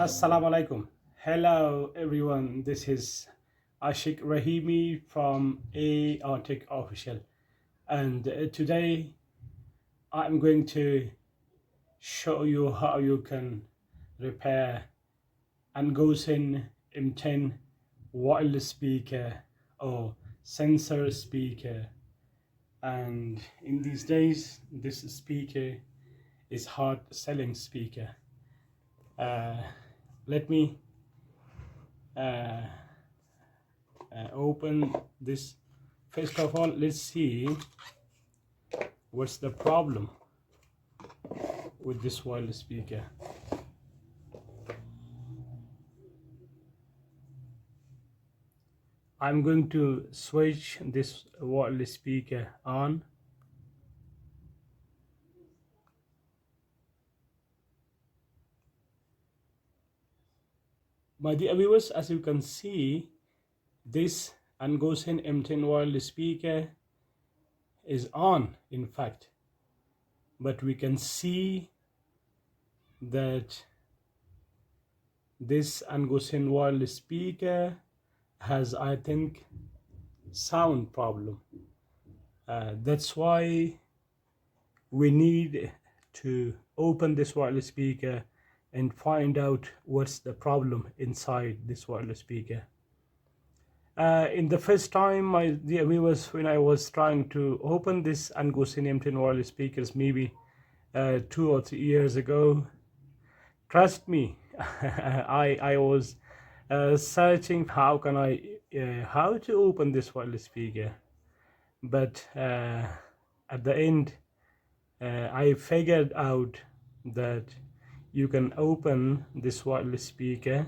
Assalamu alaikum. Hello everyone. This is Asheq Rahimi from Asheq Official, and today I'm going to show you how you can repair Angusen M10 wireless speaker or sensor speaker. And in these days, this speaker is hard selling speaker. Let me open this. First of all, let's see what's the problem with this wireless speaker. I'm going to switch this wireless speaker on. My dear viewers, as you can see, this Angusen M10 wireless speaker is on, in fact, but we can see that this Angusen wireless speaker has, I think, sound problem. That's why we need to open this wireless speaker and find out what's the problem inside this wireless speaker. In the first time, my dear viewers, when I was trying to open this Angusen M10 wireless speakers, maybe 2 or 3 years ago, trust me, I was searching how to open this wireless speaker, but at the end I figured out that you can open this wireless speaker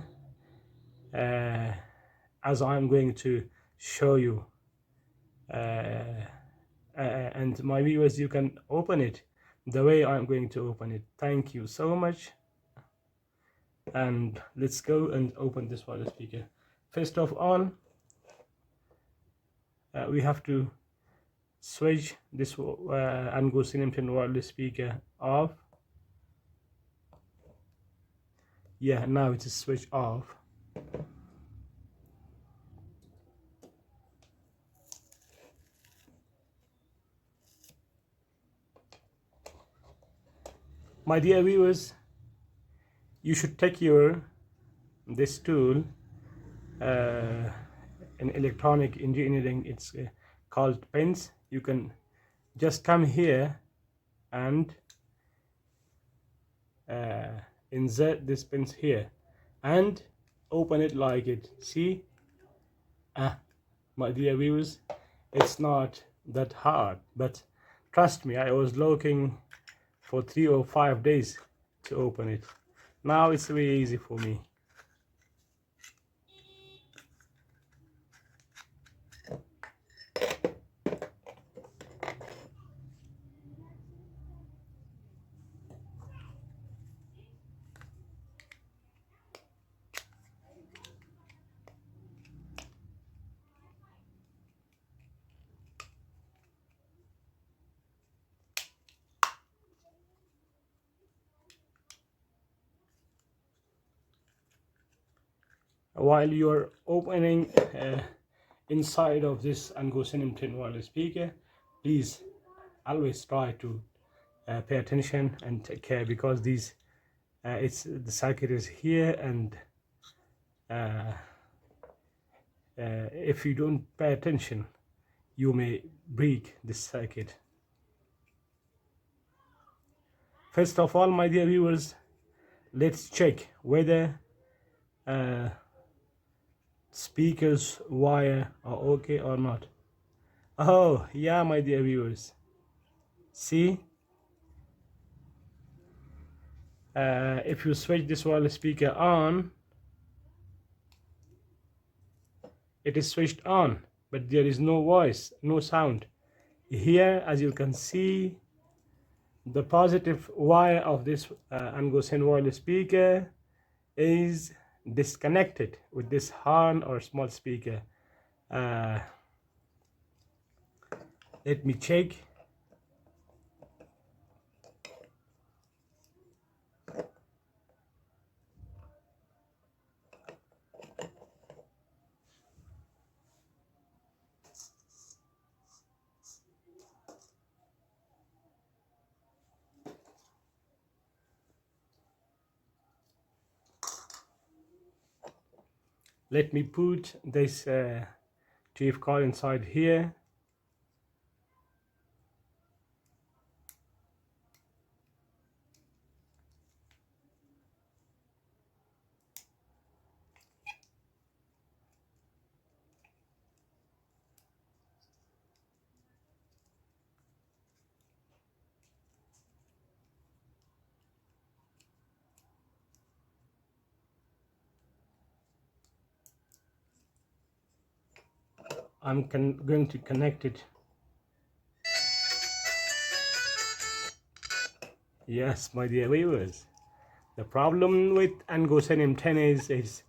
as I'm going to show you, and my viewers, you can open it the way I'm going to open it. Thank you so much, and let's go and open this wireless speaker. First of all, we have to switch this Angusen M10 wireless speaker off. Yeah, now it is switched off. My dear viewers, you should take this tool in electronic engineering. It's called pens. You can just come here and insert this pens here and open it like it. See, my dear viewers, it's not that hard, but trust me, I was looking for 3 or 5 days to open it. Now it's very easy for me. While you're opening inside of this Angusen M10 wireless speaker, please always try to pay attention and take care, because these the circuit is here, and if you don't pay attention, you may break this circuit. First of all, my dear viewers, let's check whether speakers wire are okay or not. Oh yeah, my dear viewers, see, if you switch this wireless speaker on, it is switched on, but there is no voice, no sound. Here, as you can see, the positive wire of this Angusen wireless speaker is disconnected with this horn or small speaker. Let me check. Let me put this chief card inside here. I'm going to connect it. Yes, my dear viewers, the problem with Angusen M10 is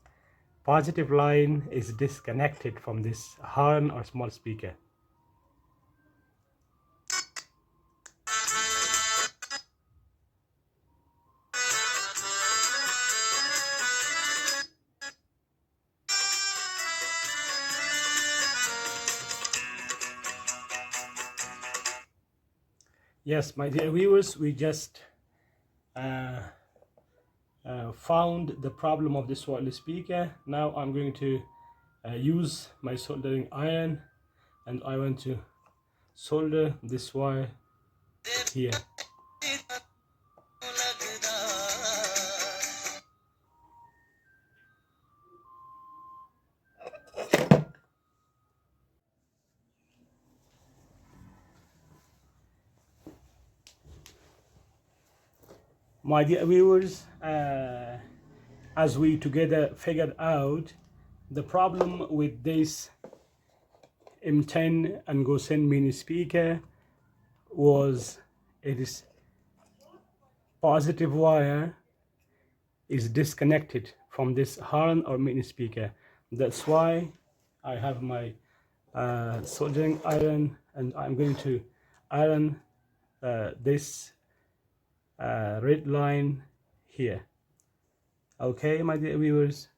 positive line is disconnected from this horn or small speaker. Yes, my dear viewers, we just found the problem of this wireless speaker. Now I'm going to use my soldering iron, and I want to solder this wire here. My dear viewers, as we together figured out the problem with this M10 Angusen mini speaker was it is positive wire is disconnected from this horn or mini speaker. That's why I have my soldering iron, and I'm going to iron this red line here. Okay, my dear viewers.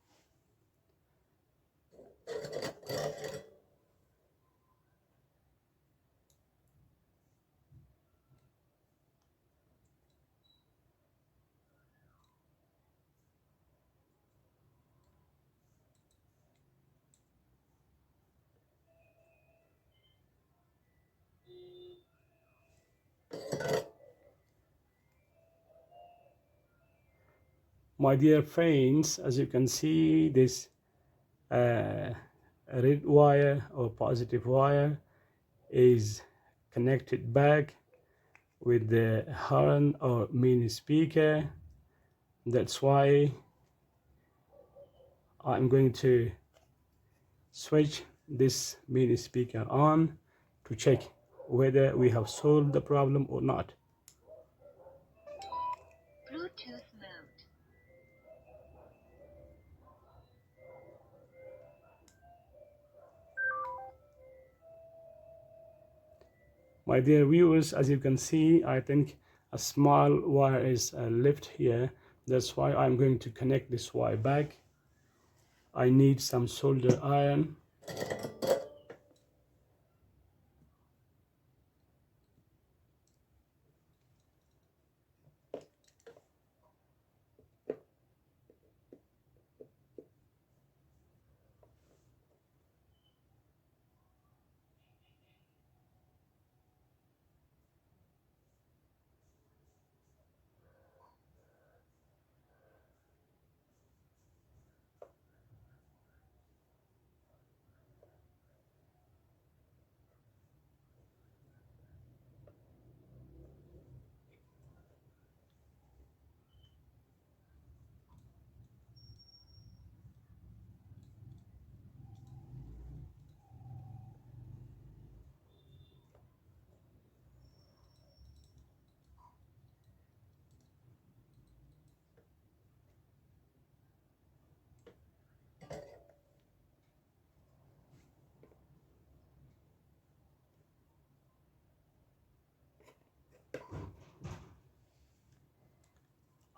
My dear friends, as you can see, this red wire or positive wire is connected back with the horn or mini speaker. That's why I'm going to switch this mini speaker on to check whether we have solved the problem or not. Bluetooth mode. My dear viewers, as you can see, I think a small wire is left here. That's why I'm going to connect this wire back. I need some solder iron.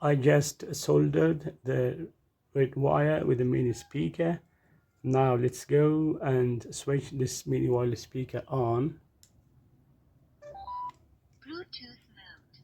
I just soldered the red wire with the mini speaker. Now let's go and switch this mini wireless speaker on. Bluetooth mode.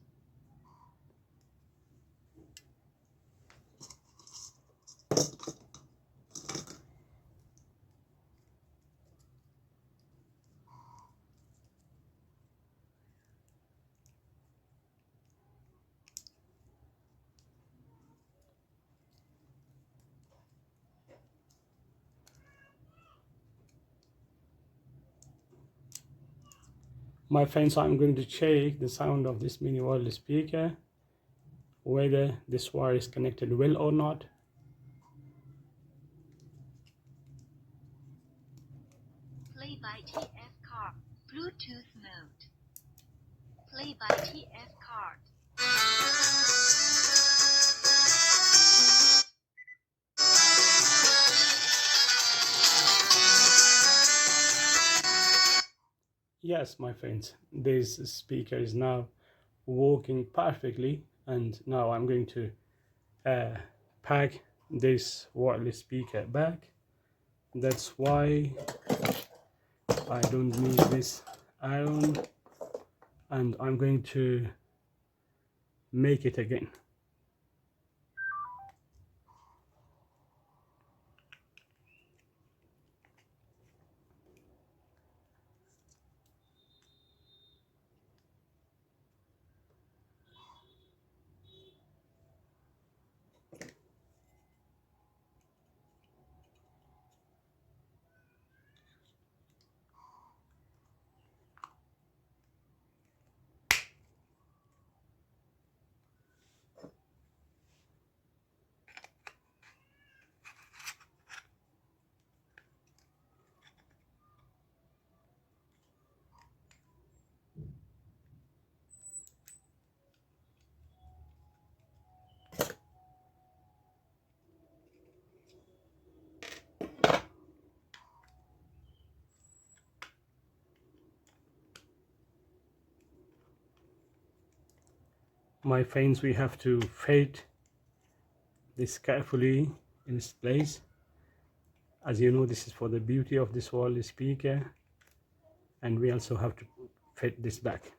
My friends, I'm going to check the sound of this mini wireless speaker, whether this wire is connected well or not. Play by TF card. Bluetooth mode. Play by TF card. Yes, my friends, this speaker is now working perfectly, and now I'm going to pack this wireless speaker back. That's why I don't need this iron, and I'm going to make it again. My friends, we have to fit this carefully in its place. As you know, this is for the beauty of this wireless speaker, and we also have to fit this back.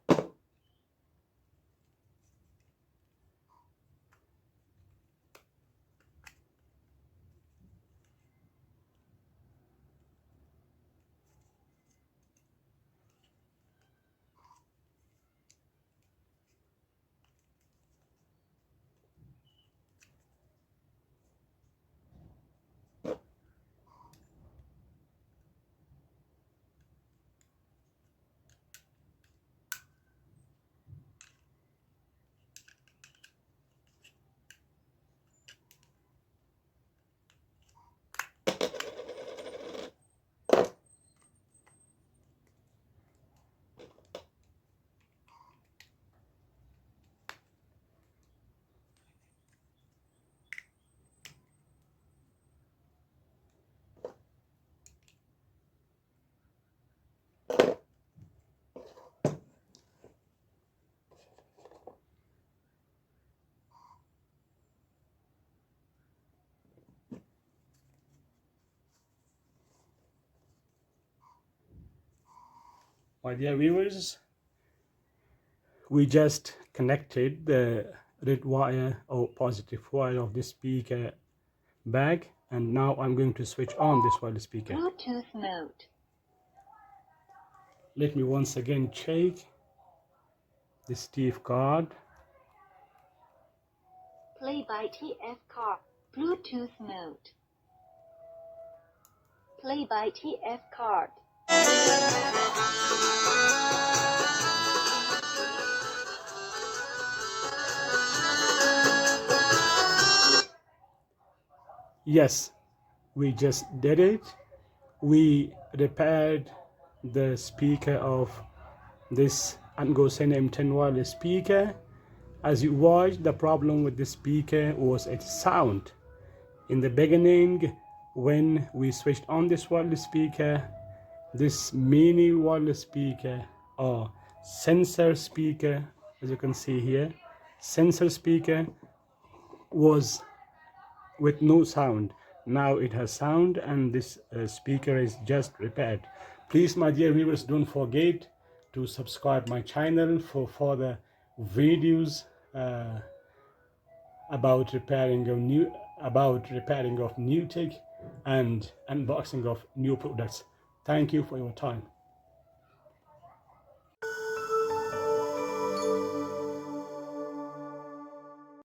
My dear viewers, we just connected the red wire or positive wire of this speaker back, and now I'm going to switch on this wireless speaker. Bluetooth mode. Let me once again check the TF card. Play by TF card. Bluetooth mode. Play by TF card. Yes, we just did it. We repaired the speaker of this Angusen M10 wireless speaker. As you watched, the problem with the speaker was its sound. In the beginning, when we switched on this wireless speaker, this mini wireless speaker or sensor speaker, as you can see here, sensor speaker was with no sound. Now it has sound, and this speaker is just repaired. Please, my dear viewers, don't forget to subscribe my channel for further videos about repairing of new tech and unboxing of new products. Thank you for your time.